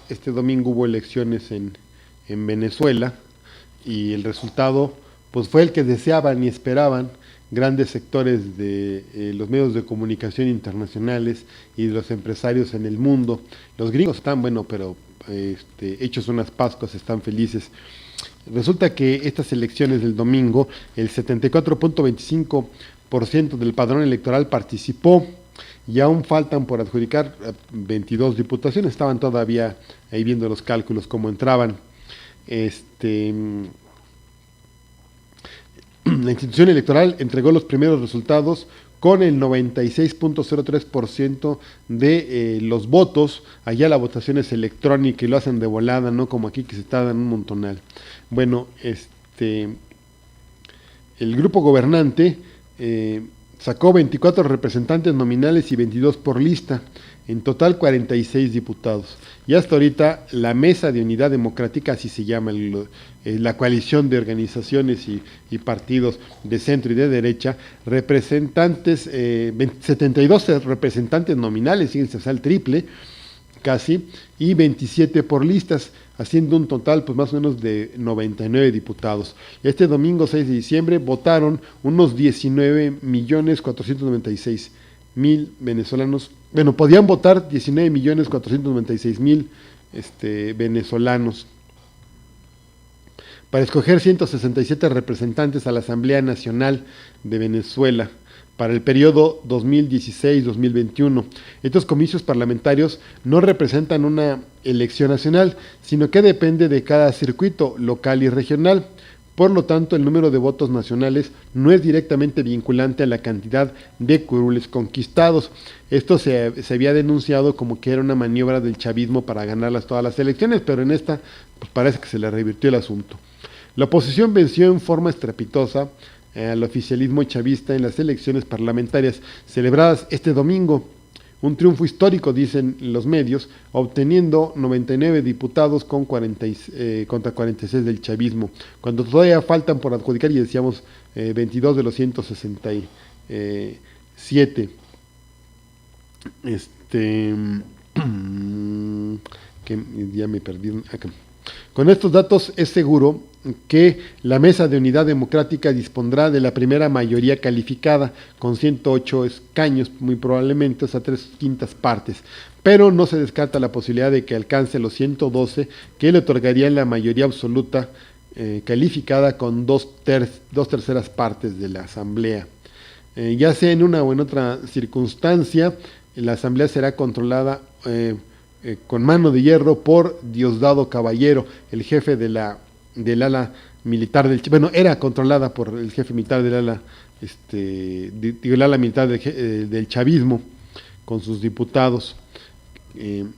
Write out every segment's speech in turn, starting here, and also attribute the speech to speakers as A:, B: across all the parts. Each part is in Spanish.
A: Este domingo hubo elecciones en Venezuela y el resultado pues fue el que deseaban y esperaban grandes sectores de los medios de comunicación internacionales y de los empresarios en el mundo. Los gringos están, bueno, pero hechos unas pascuas, están felices. Resulta que estas elecciones del domingo, el 74.25% del padrón electoral participó y aún faltan por adjudicar 22 diputaciones. Estaban todavía ahí viendo los cálculos, cómo entraban. La institución electoral entregó los primeros resultados con el 96.03% de los votos. Allá la votación es electrónica y lo hacen de volada, no como aquí que se tardan un montonal. Bueno, el grupo gobernante sacó 24 representantes nominales y 22 por lista, en total 46 diputados. Y hasta ahorita la Mesa de Unidad Democrática, así se llama la coalición de organizaciones y partidos de centro y de derecha, 72 representantes nominales, fíjense, o sea, el triple casi, y 27 por listas, haciendo un total pues más o menos de 99 diputados. Este domingo 6 de diciembre votaron unos 19.496.000 venezolanos. Bueno, podían votar 19.496.000 venezolanos para escoger 167 representantes a la Asamblea Nacional de Venezuela para el periodo 2016-2021. Estos comicios parlamentarios no representan una elección nacional, sino que depende de cada circuito local y regional. Por lo tanto, el número de votos nacionales no es directamente vinculante a la cantidad de curules conquistados. Esto se había denunciado como que era una maniobra del chavismo para ganarlas todas las elecciones, pero en esta pues parece que se le revirtió el asunto. La oposición venció en forma estrepitosa al oficialismo chavista en las elecciones parlamentarias celebradas este domingo. Un triunfo histórico, dicen los medios, obteniendo 99 diputados con contra 46 del chavismo, cuando todavía faltan por adjudicar, y decíamos 22 de los 167. Que ya me perdí acá. Con estos datos es seguro que la Mesa de Unidad Democrática dispondrá de la primera mayoría calificada, con 108 escaños, muy probablemente, o sea, 3/5 partes, pero no se descarta la posibilidad de que alcance los 112, que le otorgarían la mayoría absoluta calificada con dos terceras partes de la Asamblea. Ya sea en una o en otra circunstancia, la Asamblea será controlada con mano de hierro por Diosdado Caballero, el jefe del ala militar era controlada por el jefe militar del ala, el ala militar del chavismo, con sus diputados. En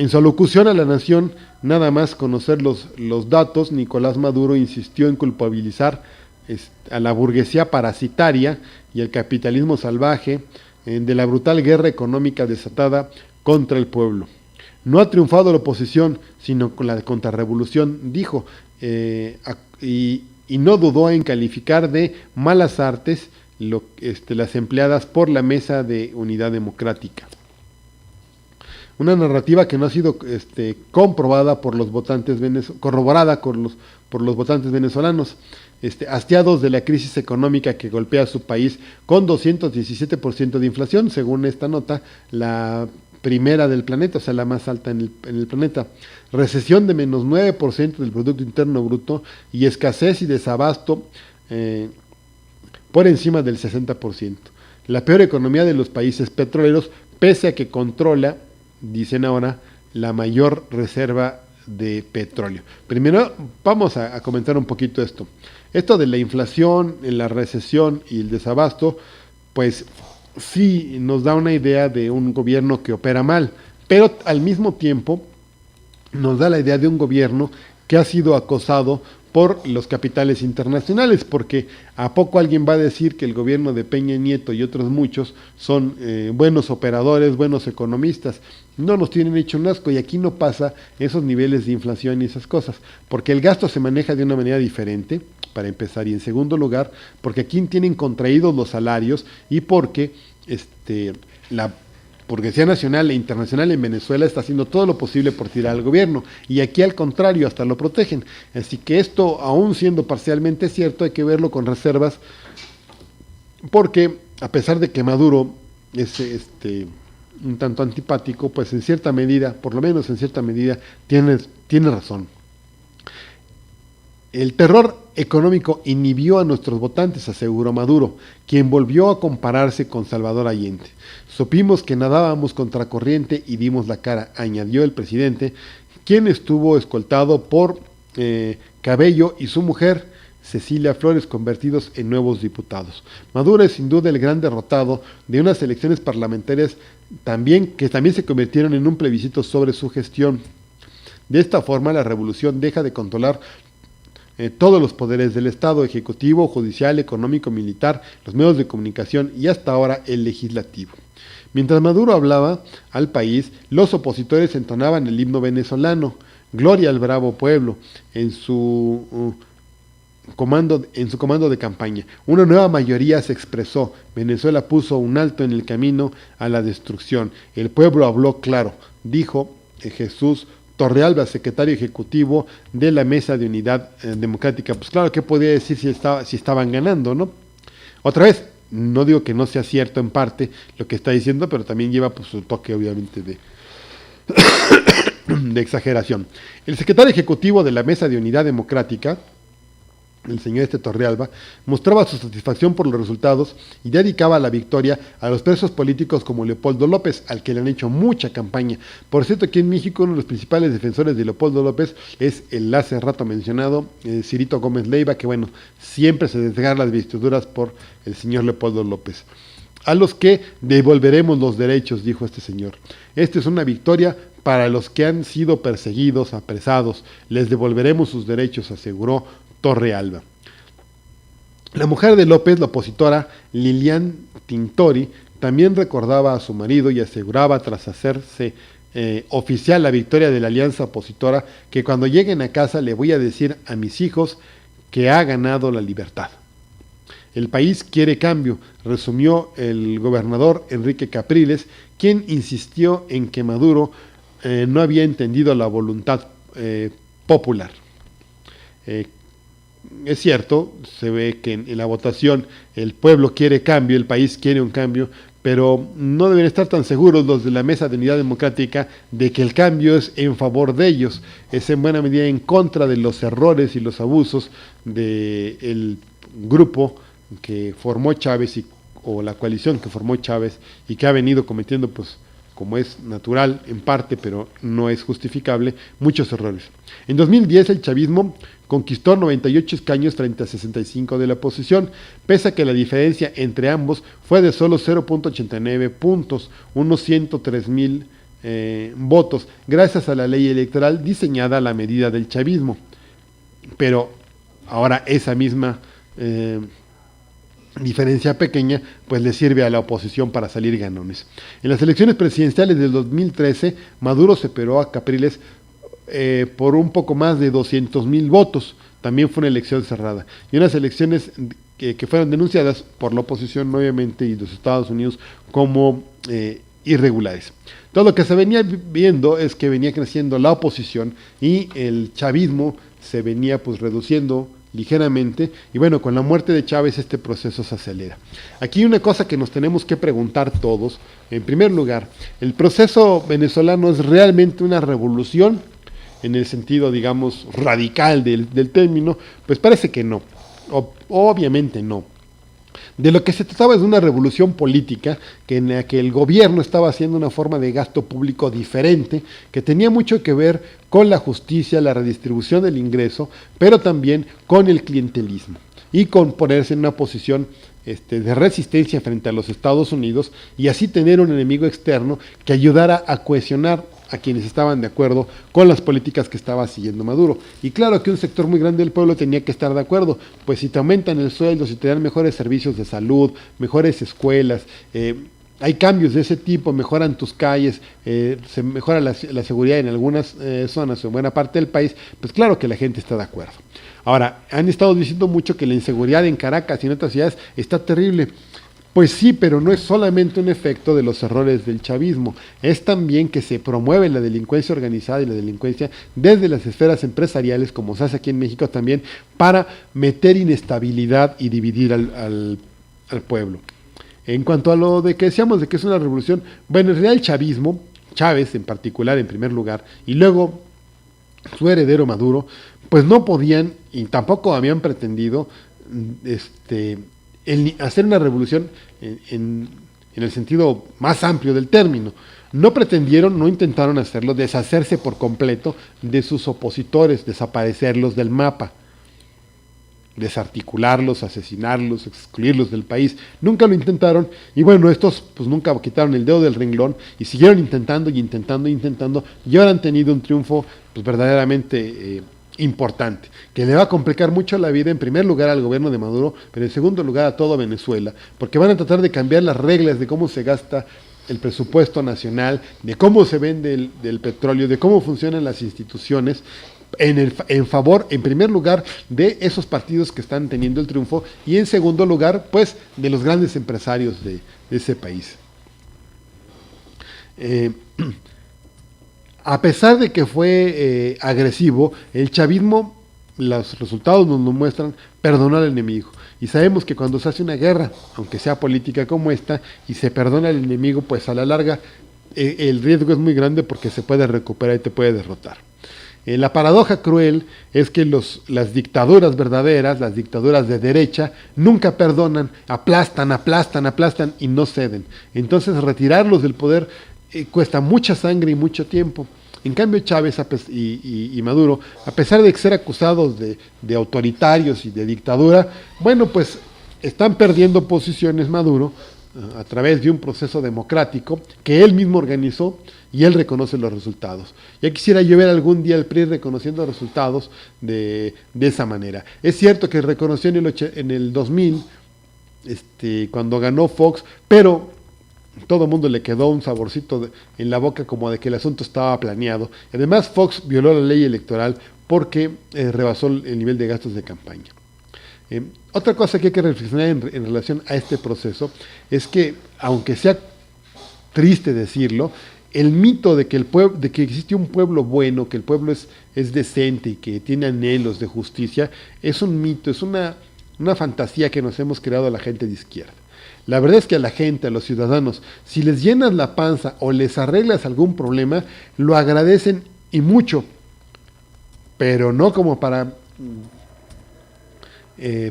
A: su alocución a la nación, nada más conocer los datos, Nicolás Maduro insistió en culpabilizar a la burguesía parasitaria y al capitalismo salvaje de la brutal guerra económica desatada contra el pueblo. No ha triunfado la oposición, sino con la contrarrevolución, dijo, y no dudó en calificar de malas artes las empleadas por la Mesa de Unidad Democrática. Una narrativa que no ha sido comprobada por los votantes corroborada por los votantes venezolanos, hastiados de la crisis económica que golpea a su país con 217% de inflación, según esta nota, la primera del planeta, o sea, la más alta en el planeta, recesión de menos 9% del Producto Interno Bruto y escasez y desabasto por encima del 60%. La peor economía de los países petroleros, pese a que controla, dicen ahora, la mayor reserva de petróleo. Primero vamos a comentar un poquito esto. Esto de la inflación, la recesión y el desabasto, pues sí nos da una idea de un gobierno que opera mal, pero al mismo tiempo nos da la idea de un gobierno que ha sido acosado por los capitales internacionales, porque ¿a poco alguien va a decir que el gobierno de Peña Nieto y otros muchos son buenos operadores, buenos economistas? No nos tienen hecho un asco, y aquí no pasa esos niveles de inflación y esas cosas, porque el gasto se maneja de una manera diferente, para empezar, y en segundo lugar, porque aquí tienen contraídos los salarios y porque la burguesía nacional e internacional en Venezuela está haciendo todo lo posible por tirar al gobierno, y aquí al contrario, hasta lo protegen. Así que esto, aún siendo parcialmente cierto, hay que verlo con reservas, porque a pesar de que Maduro es un tanto antipático, pues en cierta medida, por lo menos en cierta medida, tiene razón. El terror económico inhibió a nuestros votantes, aseguró Maduro, quien volvió a compararse con Salvador Allende. Supimos que nadábamos contracorriente y dimos la cara, añadió el presidente, quien estuvo escoltado por Cabello y su mujer, Cecilia Flores, convertidos en nuevos diputados. Maduro es sin duda el gran derrotado de unas elecciones parlamentarias que también se convirtieron en un plebiscito sobre su gestión. De esta forma, la revolución deja de controlar todos los poderes del Estado, ejecutivo, judicial, económico, militar, los medios de comunicación y hasta ahora el legislativo. Mientras Maduro hablaba al país, los opositores entonaban el himno venezolano, Gloria al bravo pueblo, en su comando de campaña. Una nueva mayoría se expresó. Venezuela puso un alto en el camino a la destrucción. El pueblo habló claro, dijo Jesús Torrealba, secretario ejecutivo de la Mesa de Unidad Democrática. Pues claro, ¿qué podía decir si estaban ganando, no? Otra vez, no digo que no sea cierto en parte lo que está diciendo, pero también lleva pues su toque obviamente de exageración. El secretario ejecutivo de la Mesa de Unidad Democrática, el señor Torrealba, mostraba su satisfacción por los resultados y dedicaba la victoria a los presos políticos como Leopoldo López, al que le han hecho mucha campaña. Por cierto, aquí en México uno de los principales defensores de Leopoldo López es el hace rato mencionado Cirito Gómez Leiva, que bueno, siempre se desgarra las vestiduras por el señor Leopoldo López. A los que devolveremos los derechos, dijo este señor. Esta es una victoria para los que han sido perseguidos, apresados. Les devolveremos sus derechos, aseguró Torrealba. La mujer de López, la opositora Lilian Tintori, también recordaba a su marido y aseguraba, tras hacerse oficial la victoria de la alianza opositora, que cuando lleguen a casa le voy a decir a mis hijos que ha ganado la libertad. El país quiere cambio, resumió el gobernador Enrique Capriles, quien insistió en que Maduro no había entendido la voluntad popular. Es cierto, se ve que en la votación el pueblo quiere cambio, el país quiere un cambio, pero no deben estar tan seguros los de la Mesa de Unidad Democrática de que el cambio es en favor de ellos, es en buena medida en contra de los errores y los abusos del grupo que formó Chávez o la coalición que formó Chávez y que ha venido cometiendo, pues, como es natural en parte, pero no es justificable, muchos errores. En 2010 el chavismo conquistó 98 escaños frente a 65 de la oposición, pese a que la diferencia entre ambos fue de solo 0.89 puntos, unos 103,000 votos, gracias a la ley electoral diseñada a la medida del chavismo. Pero ahora esa misma diferencia pequeña pues le sirve a la oposición para salir ganones. En las elecciones presidenciales del 2013, Maduro superó a Capriles por un poco más de 200,000 votos. También fue una elección cerrada. Y unas elecciones que fueron denunciadas por la oposición, obviamente, y los Estados Unidos como irregulares. Todo lo que se venía viendo es que venía creciendo la oposición y el chavismo se venía pues reduciendo ligeramente, y bueno, con la muerte de Chávez este proceso se acelera. Aquí una cosa que nos tenemos que preguntar todos, en primer lugar, ¿el proceso venezolano es realmente una revolución en el sentido, digamos, radical del término? Pues parece que no, obviamente no. De lo que se trataba es de una revolución política en la que el gobierno estaba haciendo una forma de gasto público diferente, que tenía mucho que ver con la justicia, la redistribución del ingreso, pero también con el clientelismo y con ponerse en una posición de resistencia frente a los Estados Unidos y así tener un enemigo externo que ayudara a cohesionar a quienes estaban de acuerdo con las políticas que estaba siguiendo Maduro. Y claro que un sector muy grande del pueblo tenía que estar de acuerdo, pues si te aumentan el sueldo, si te dan mejores servicios de salud, mejores escuelas, hay cambios de ese tipo, mejoran tus calles, se mejora la seguridad en algunas zonas o en buena parte del país, pues claro que la gente está de acuerdo. Ahora, han estado diciendo mucho que la inseguridad en Caracas y en otras ciudades está terrible. Pues sí, pero no es solamente un efecto de los errores del chavismo, es también que se promueve la delincuencia organizada y la delincuencia desde las esferas empresariales, como se hace aquí en México también, para meter inestabilidad y dividir al pueblo. En cuanto a lo de que decíamos de que es una revolución, bueno, en realidad el chavismo, Chávez en particular en primer lugar, y luego su heredero Maduro, pues no podían y tampoco habían pretendido hacer una revolución en el sentido más amplio del término. No pretendieron, no intentaron hacerlo, deshacerse por completo de sus opositores, desaparecerlos del mapa, desarticularlos, asesinarlos, excluirlos del país. Nunca lo intentaron y bueno, estos pues nunca quitaron el dedo del renglón y siguieron intentando y intentando y intentando y ahora han tenido un triunfo pues verdaderamente importante, que le va a complicar mucho la vida en primer lugar al gobierno de Maduro, pero en segundo lugar a todo Venezuela, porque van a tratar de cambiar las reglas de cómo se gasta el presupuesto nacional, de cómo se vende el petróleo, de cómo funcionan las instituciones, en favor, en primer lugar, de esos partidos que están teniendo el triunfo y en segundo lugar, pues, de los grandes empresarios de ese país. A pesar de que fue agresivo, el chavismo, los resultados nos lo muestran, perdonó al enemigo. Y sabemos que cuando se hace una guerra, aunque sea política como esta, y se perdona al enemigo, pues a la larga el riesgo es muy grande porque se puede recuperar y te puede derrotar. La paradoja cruel es que las dictaduras verdaderas, las dictaduras de derecha, nunca perdonan, aplastan y no ceden. Entonces retirarlos del poder cuesta mucha sangre y mucho tiempo. En cambio Chávez y Maduro, a pesar de ser acusados de autoritarios y de dictadura, bueno, pues están perdiendo posiciones Maduro a través de un proceso democrático que él mismo organizó y él reconoce los resultados. Ya quisiera yo ver algún día al PRI reconociendo resultados de esa manera. Es cierto que reconoció en el 2000, cuando ganó Fox, pero todo el mundo le quedó un saborcito en la boca como de que el asunto estaba planeado. Además, Fox violó la ley electoral porque rebasó el nivel de gastos de campaña. Otra cosa que hay que reflexionar en relación a este proceso es que, aunque sea triste decirlo, el mito de que existe un pueblo bueno, que el pueblo es decente y que tiene anhelos de justicia, es un mito, es una fantasía que nos hemos creado a la gente de izquierda. La verdad es que a la gente, a los ciudadanos, si les llenas la panza o les arreglas algún problema, lo agradecen y mucho, pero no como para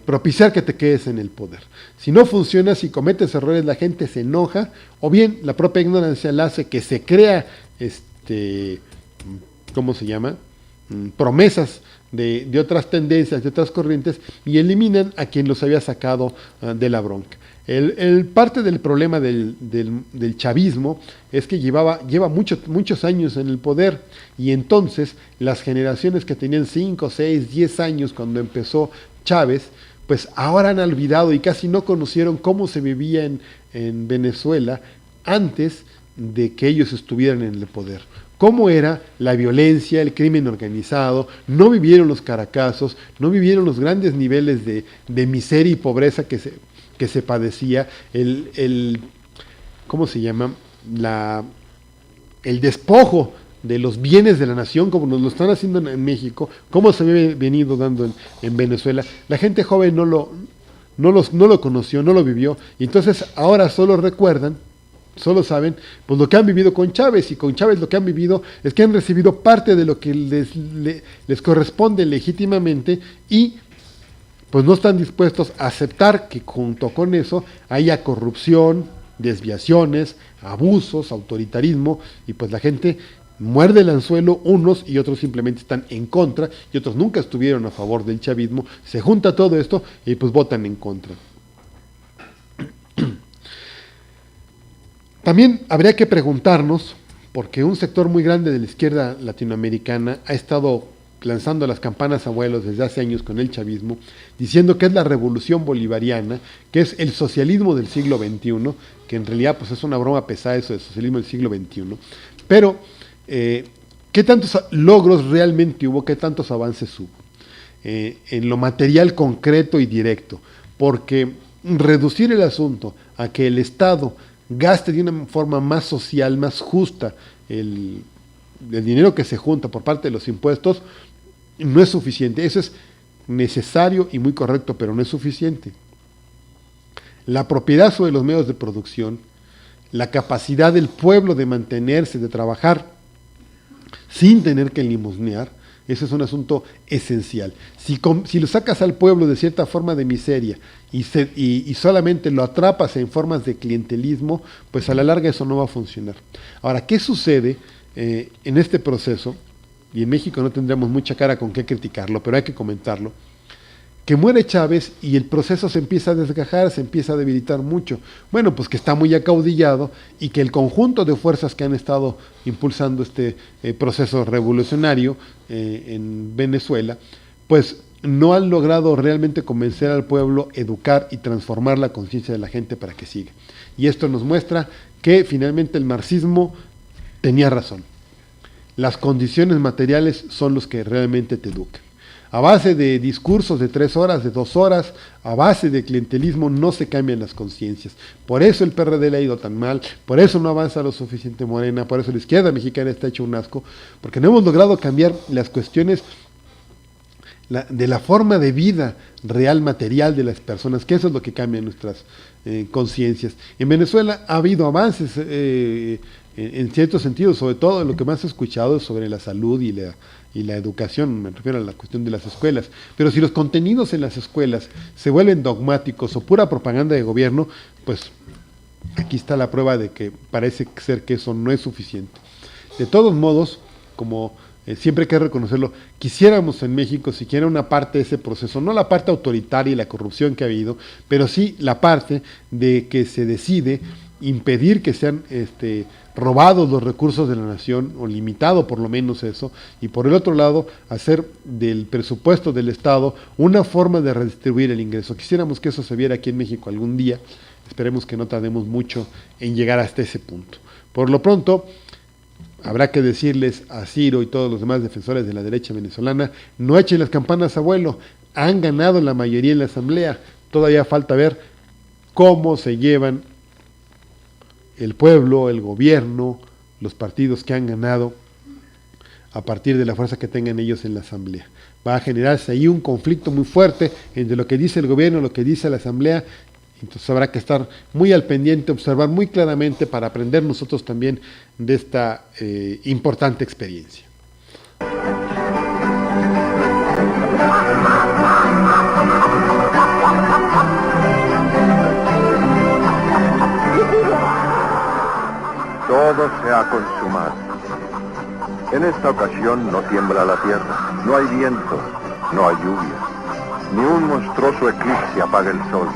A: propiciar que te quedes en el poder. Si no funciona, si cometes errores, la gente se enoja, o bien la propia ignorancia la hace que se crea, ¿cómo se llama? Promesas de otras tendencias, de otras corrientes, y eliminan a quien los había sacado de la bronca. Parte del problema del chavismo es que lleva muchos años en el poder, y entonces las generaciones que tenían 5, 6, 10 años cuando empezó Chávez, pues ahora han olvidado y casi no conocieron cómo se vivía en Venezuela antes de que ellos estuvieran en el poder. Cómo era la violencia, el crimen organizado, no vivieron los caracazos, no vivieron los grandes niveles de miseria y pobreza que se padecía, ¿cómo se llama? El despojo de los bienes de la nación, como nos lo están haciendo en México, como se había venido dando en Venezuela. La gente joven no lo conoció, no lo vivió, y entonces ahora solo recuerdan, solo saben, pues lo que han vivido con Chávez, y con Chávez lo que han vivido es que han recibido parte de lo que les corresponde legítimamente, y pues no están dispuestos a aceptar que junto con eso haya corrupción, desviaciones, abusos, autoritarismo, y pues la gente muerde el anzuelo, unos y otros simplemente están en contra, y otros nunca estuvieron a favor del chavismo. Se junta todo esto y pues votan en contra. También habría que preguntarnos porque un sector muy grande de la izquierda latinoamericana ha estado lanzando las campanas a vuelos desde hace años con el chavismo, diciendo que es la revolución bolivariana, que es el socialismo del siglo XXI, que en realidad pues es una broma pesada eso del socialismo del siglo XXI, pero ¿qué tantos logros realmente hubo? ¿Qué tantos avances hubo? En lo material concreto y directo, porque reducir el asunto a que el Estado gaste de una forma más social, más justa, el dinero que se junta por parte de los impuestos, no es suficiente. Eso es necesario y muy correcto, pero no es suficiente. La propiedad sobre los medios de producción, la capacidad del pueblo de mantenerse, de trabajar, sin tener que limosnear, ese es un asunto esencial. Si lo sacas al pueblo de cierta forma de miseria y solamente lo atrapas en formas de clientelismo, pues a la larga eso no va a funcionar. Ahora, ¿qué sucede en este proceso? Y en México no tendremos mucha cara con qué criticarlo, pero hay que comentarlo. Que muere Chávez y el proceso se empieza a desgajar, se empieza a debilitar mucho. Bueno, pues que está muy acaudillado y que el conjunto de fuerzas que han estado impulsando este proceso revolucionario en Venezuela, pues no han logrado realmente convencer al pueblo, educar y transformar la conciencia de la gente para que siga. Y esto nos muestra que finalmente el marxismo tenía razón. Las condiciones materiales son los que realmente te educan. A base de discursos de 3 horas, de 2 horas, a base de clientelismo no se cambian las conciencias. Por eso el PRD le ha ido tan mal, por eso no avanza lo suficiente Morena, por eso la izquierda mexicana está hecho un asco, porque no hemos logrado cambiar las cuestiones de la forma de vida real, material de las personas, que eso es lo que cambia nuestras conciencias. En Venezuela ha habido avances en ciertos sentidos, sobre todo lo que más he escuchado es sobre la salud y la educación, me refiero a la cuestión de las escuelas. Pero si los contenidos en las escuelas se vuelven dogmáticos o pura propaganda de gobierno, pues aquí está la prueba de que parece ser que eso no es suficiente. De todos modos, como siempre hay que reconocerlo, quisiéramos en México siquiera una parte de ese proceso, no la parte autoritaria y la corrupción que ha habido, pero sí la parte de que se decide impedir que sean robados los recursos de la nación, o limitado por lo menos eso, y por el otro lado, hacer del presupuesto del Estado una forma de redistribuir el ingreso. Quisiéramos que eso se viera aquí en México algún día, esperemos que no tardemos mucho en llegar hasta ese punto. Por lo pronto, habrá que decirles a Ciro y todos los demás defensores de la derecha venezolana, no echen las campanas a vuelo, han ganado la mayoría en la asamblea, todavía falta ver cómo se llevan el pueblo, el gobierno, los partidos que han ganado a partir de la fuerza que tengan ellos en la asamblea. Va a generarse ahí un conflicto muy fuerte entre lo que dice el gobierno y lo que dice la asamblea. Entonces habrá que estar muy al pendiente, observar muy claramente para aprender nosotros también de esta importante experiencia.
B: Todo se ha consumado. En esta ocasión no tiembla la tierra, no hay viento, no hay lluvia, ni un monstruoso eclipse apaga el sol.